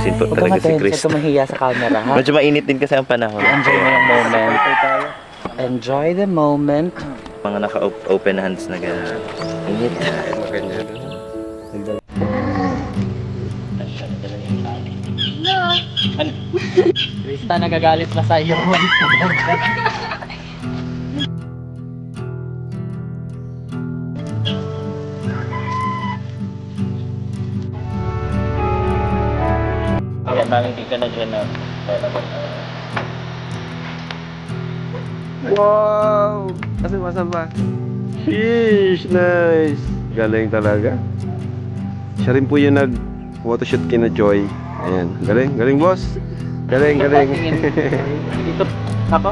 Sinto Huwag talaga si kang Chris. tumahiya sa camera, ha? Medyo mainit din kasi ang panahon. Enjoy mo yung moment. Enjoy the moment. Mga naka-open hands na gano'n. Init. Krista, nagagalit na sa iyo. Kaya hindi ka na dyan na. Wow! Asan ba? Sheesh! Nice! Galing talaga. Siya rin po yung nag-photoshoot kina Joy. Ayan. Galing. Galing, boss. Galing. Dito ako.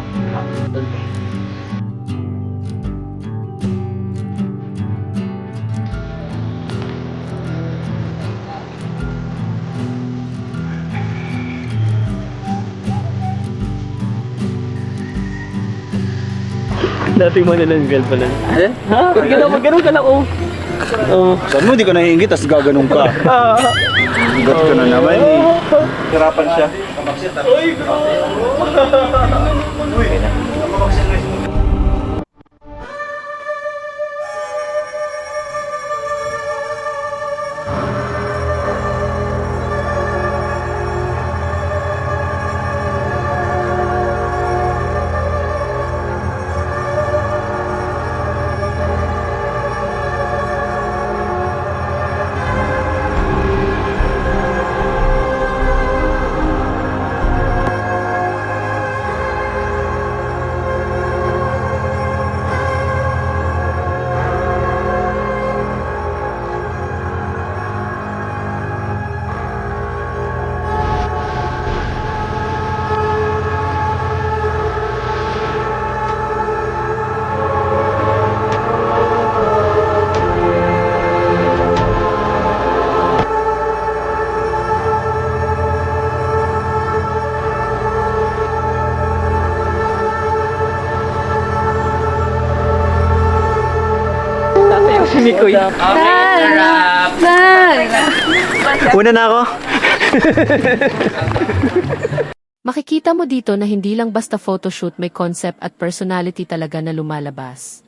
Dating manalang girl pala. Ha? Magganong ka lang, oh. Saan mo, di ka nahiingit, tapos gaganong ka. Higat ka na naman eh. Hirapan siya. Si Mikoy. Una na ako. Makikita mo dito na hindi lang basta photoshoot, may concept at personality talaga na lumalabas.